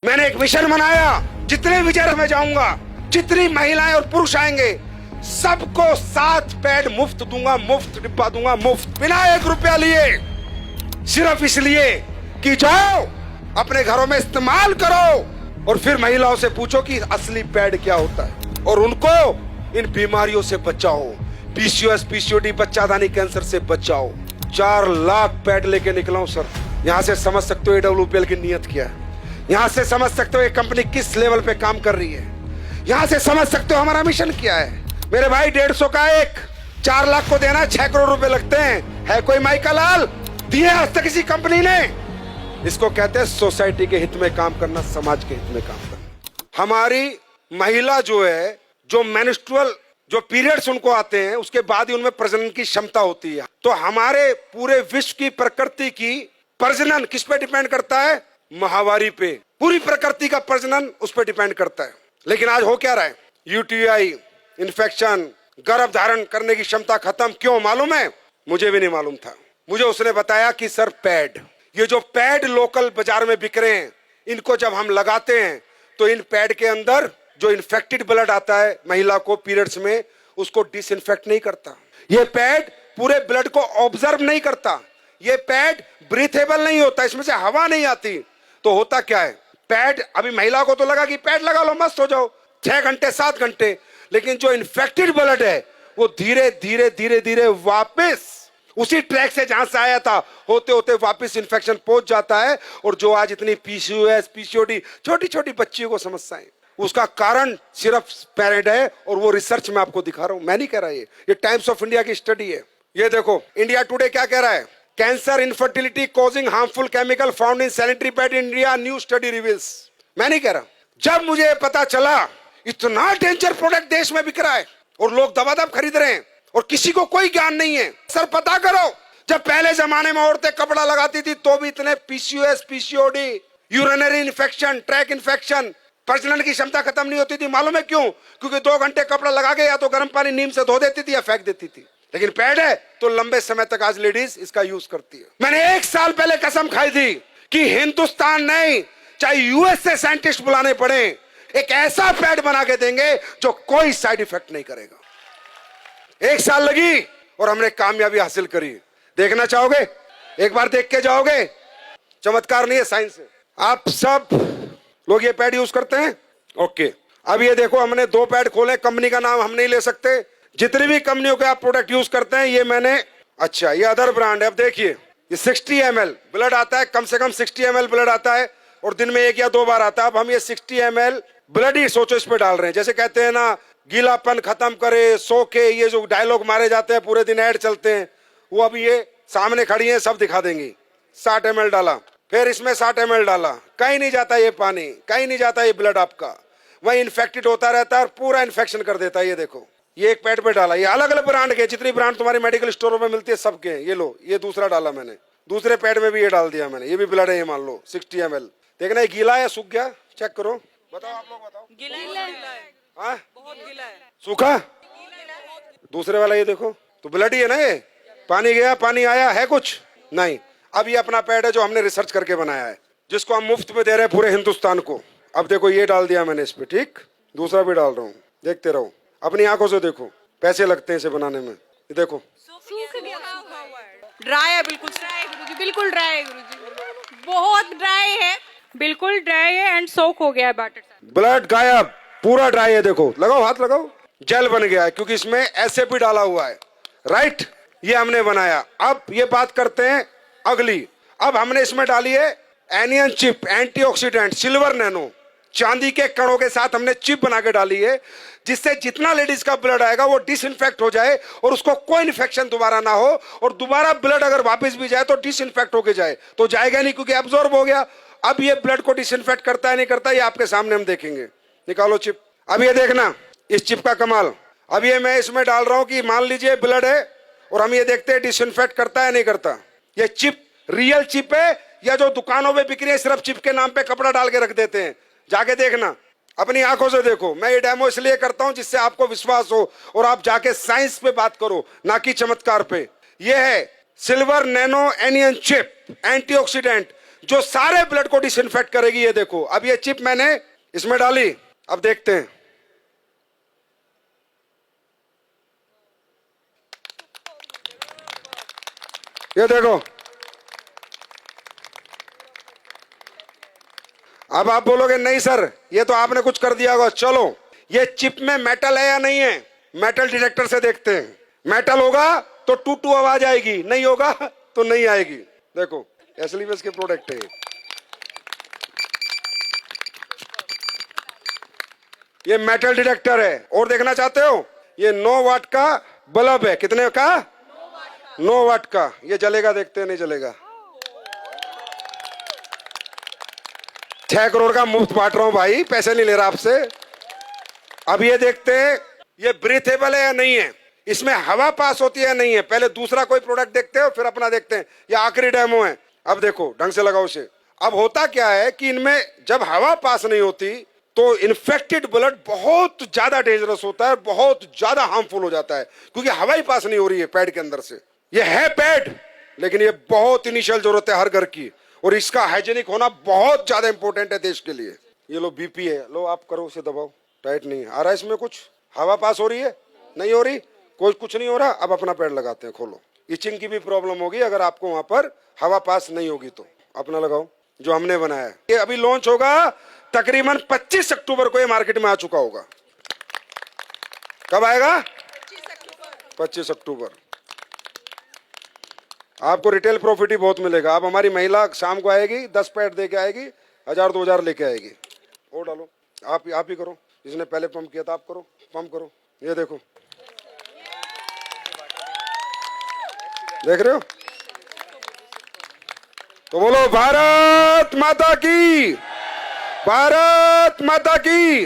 मैंने एक मिशन बनाया, जितने भी जगह में जाऊंगा, जितनी महिलाएं और पुरुष आएंगे, सबको 7 पैड मुफ्त दूंगा, मुफ्त डिब्बा दूंगा, मुफ्त, बिना 1 रुपया लिए, सिर्फ इसलिए कि जाओ अपने घरों में इस्तेमाल करो और फिर महिलाओं से पूछो कि असली पैड क्या होता है और उनको इन बीमारियों से बचाओ, पीसीओएस, पीसीओडी, बच्चादानी कैंसर से बचाओ। 4 लाख पैड लेके निकला हूं सर। यहां से समझ सकते हो AWPL की नीयत क्या है, यहां से समझ सकते हो ये कंपनी किस लेवल पे काम कर रही है, यहां से समझ सकते हो हमारा मिशन क्या है। मेरे भाई 150 का एक, 4 लाख को देना 6 करोड़ रुपए लगते हैं। है कोई माई का लाल दिए आज तक किसी कंपनी ने? इसको कहते हैं सोसाइटी के हित में काम करना, समाज के हित में काम करना। हमारी महिला जो है, जो मेंस्ट्रुअल जो पीरियड्स उनको आते हैं, उसके बाद ही उनमें प्रजनन की क्षमता होती है। तो हमारे पूरे विश्व की प्रकृति की प्रजनन किस पे डिपेंड करता है? माहवारी पे। पूरी प्रकृति का प्रजनन उस पर डिपेंड करता है। लेकिन आज हो क्या रहा है? यूटीआई, इन्फेक्शन, गर्भ धारण करने की क्षमता खत्म। क्यों मालूम है? मुझे भी नहीं मालूम था। मुझे उसने बताया कि सर पैड, ये जो पैड लोकल बाजार में बिक रहे हैं, इनको जब हम लगाते हैं तो इन पैड के अंदर जो इन्फेक्टेड ब्लड आता है महिला को पीरियड्स में, उसको डिसइंफेक्ट नहीं करता। ये पैड पूरे ब्लड को ऑब्जर्व नहीं करता। ये पैड ब्रीथेबल नहीं होता, इसमें से हवा नहीं आती। तो होता क्या है? पैड, अभी महिला को तो लगा कि पैड लगा लो मस्त हो जाओ, 6 घंटे 7 घंटे, लेकिन जो इन्फेक्टेड ब्लड है वो धीरे धीरे धीरे धीरे वापस उसी ट्रैक से जहां से आया था होते होते वापस इन्फेक्शन पहुंच जाता है। और जो आज इतनी पीसीओएस, पीसीओडी, छोटी छोटी बच्चियों को समस्याएं, उसका कारण सिर्फ पैड है। और वो रिसर्च में आपको दिखा रहा हूं, मैं नहीं कह रहा, ये टाइम्स ऑफ इंडिया की स्टडी है। ये देखो इंडिया टुडे क्या कह रहा है? Cancer, infertility causing harmful chemical found in sanitary pad in India, new study reveals. मैं नहीं कह रहा। जब मुझे पता चला इतना डेंजर प्रोडक्ट देश में बिक रहा है और लोग दबादब खरीद रहे हैं और किसी को कोई ज्ञान नहीं है, सर पता करो, जब पहले जमाने में औरतें कपड़ा लगाती थी तो भी इतने PCOS, PCOD, urinary infection, track infection, प्रजनन की क्षमता खत्म नहीं होती थी। मालूम है क्यों? क्योंकि 2 घंटे कपड़ा लगा के या तो गर्म पानी नीम से धो देती थी या फेंक देती थी। लेकिन पैड है तो लंबे समय तक आज लेडीज इसका यूज करती है। मैंने 1 साल पहले कसम खाई थी कि हिंदुस्तान नहीं, चाहे यूएस से साइंटिस्ट बुलाने पड़े, एक ऐसा पैड बना के देंगे जो कोई साइड इफेक्ट नहीं करेगा। 1 साल लगी और हमने कामयाबी हासिल करी। देखना चाहोगे? एक बार देख के जाओगे? चमत्कार नहीं है, साइंस है। आप सब लोग ये पैड यूज करते हैं? ओके, अब ये देखो हमने 2 पैड खोले, कंपनी का नाम हम नहीं ले सकते। जितनी भी कंपनियों के आप प्रोडक्ट यूज करते हैं, ये मैंने, अच्छा ये अदर ब्रांड है। अब देखिए ये 60 ml ब्लड आता है, कम से कम 60 ml ब्लड आता है और दिन में 1 या 2 बार आता है। अब हम ये 60 ml ब्लड ही सोचो इस पे डाल रहे हैं। जैसे कहते हैं ना, गीलापन खत्म करे, सो के, ये जो डायलॉग मारे जाते हैं, पूरे दिन ऐड चलते हैं, वो अब ये सामने खड़ी है, सब दिखा देंगी। 60 ml डाला, फिर इसमें 60 ml डाला, कहीं नहीं जाता ये पानी, कहीं नहीं जाता ये ब्लड आपका, वही इन्फेक्टेड होता रहता है और पूरा इन्फेक्शन कर देता है। ये देखो ये एक पैड पे डाला, ये अलग अलग ब्रांड के, जितनी ब्रांड तुम्हारी मेडिकल स्टोरों में मिलती है सबके। ये लो, ये दूसरा डाला मैंने, दूसरे पैड में भी ये डाल दिया मैंने, ये भी ब्लड है, ये मान लो 60 ml। देखना ये गीला है सूख गया, चेक करो, बताओ आप लोग बताओ। गीला है, हाँ बहुत गीला है। सूखा? दूसरे वाला ये देखो तो ब्लड ही है ना, ये पानी गया पानी आया है कुछ नहीं। अब ये अपना पैड है जो हमने रिसर्च करके बनाया है, जिसको हम मुफ्त में दे रहे हैं पूरे हिंदुस्तान को। अब देखो ये डाल दिया मैंने इस पे, ठीक, दूसरा भी डाल रहा हूँ, देखते रहो, अपनी आंखों से देखो, पैसे लगते हैं इसे बनाने में। ये देखो ड्राई है, बिल्कुल ड्राई है गुरुजी, बिल्कुल ड्राई है गुरुजी, बहुत ड्राई है, बिल्कुल ड्राई है एंड सोक हो गया है बैटर। ब्लड गायब, पूरा ड्राई है। देखो लगाओ, हाथ लगाओ, जेल बन गया है क्योंकि इसमें ऐसे भी डाला हुआ है, राइट, ये हमने बनाया। अब ये बात करते हैं अगली। अब हमने इसमें डाली है anion chip, antioxidant, silver nano, चांदी के कणों के साथ हमने चिप बना के डाली है, जिससे जितना लेडीज का ब्लड आएगा वो डिसइंफेक्ट हो जाए और उसको कोई इन्फेक्शन दोबारा ना हो, और दोबारा ब्लड अगर वापस भी जाए तो डिसइंफेक्ट होके जाए। तो जाएगा नहीं क्योंकि एब्जॉर्ब हो गया। अब ये ब्लड को डिसइंफेक्ट करता है नहीं करता, ये आपके सामने हम देखेंगे। निकालो चिप। अब ये देखना इस चिप का कमाल। अब ये मैं इसमें डाल रहा हूं कि मान लीजिए ब्लड है और हम ये देखते हैं डिसइंफेक्ट करता है नहीं करता। ये चिप रियल चिप है या जो दुकानों में बिक रही है सिर्फ चिप के नाम पे कपड़ा डाल के रख देते हैं? जाके देखना, अपनी आंखों से देखो। मैं ये डेमो इसलिए करता हूं जिससे आपको विश्वास हो और आप जाके साइंस पे बात करो, ना कि चमत्कार पे। ये है silver nano anion chip antioxidant, जो सारे ब्लड को डिसइंफेक्ट करेगी। ये देखो, अब ये चिप मैंने इसमें डाली, अब देखते हैं। ये देखो, अब आप बोलोगे नहीं सर ये तो आपने कुछ कर दिया होगा। चलो, ये चिप में मेटल है या नहीं है, मेटल डिटेक्टर से देखते हैं। मेटल होगा तो टू टू आवाज आएगी, नहीं होगा तो नहीं आएगी। देखो, एसलीवेस के प्रोडक्ट है। ये मेटल डिटेक्टर है। और देखना चाहते हो, ये 9 वाट का बल्ब है। कितने का? 9 वाट का। ये जलेगा, देखते हैं नहीं जलेगा। 6 करोड़ का मुफ्त बांट रहा हूं भाई, पैसे नहीं ले रहा आपसे। अब ये देखते हैं ये ब्रीथेबल है या नहीं है, इसमें हवा पास होती है या नहीं है। पहले दूसरा कोई प्रोडक्ट देखते हो, फिर अपना देखते हैं। ये आखिरी डेमो है। अब देखो, ढंग से लगाओ इसे। अब होता क्या है कि इनमें जब हवा पास नहीं होती तो इन्फेक्टेड ब्लड बहुत ज्यादा डेंजरस होता है, बहुत ज्यादा हार्मफुल हो जाता है, क्योंकि हवा ही पास नहीं हो रही है पैड के अंदर से। ये है पैड, लेकिन ये बहुत इनिशियल जरूरत है हर घर की, और इसका हाइजेनिक होना बहुत ज्यादा इंपॉर्टेंट है देश के लिए। ये लो बीपी है, लो आप करो, उसे दबाओ। टाइट नहीं आ रहा इसमें, कुछ हवा पास हो रही है, नहीं हो रही, कोई कुछ नहीं हो रहा। अब अपना पैड लगाते हैं, खोलो। इचिंग की भी प्रॉब्लम होगी अगर आपको वहां पर हवा पास नहीं होगी तो। अपना लगाओ जो हमने बनाया है। ये अभी लॉन्च होगा तकरीबन 25 अक्टूबर को, ये मार्केट में आ चुका होगा। कब आएगा? 25 अक्टूबर। आपको रिटेल प्रॉफिट ही बहुत मिलेगा। अब हमारी महिला शाम को आएगी, 10 पैड दे के आएगी, 1000-2000 लेके आएगी। और डालो, आप ही करो, जिसने पहले पंप किया था आप करो, पंप करो। ये देखो, देख रहे हो? तो बोलो भारत माता की, भारत माता की।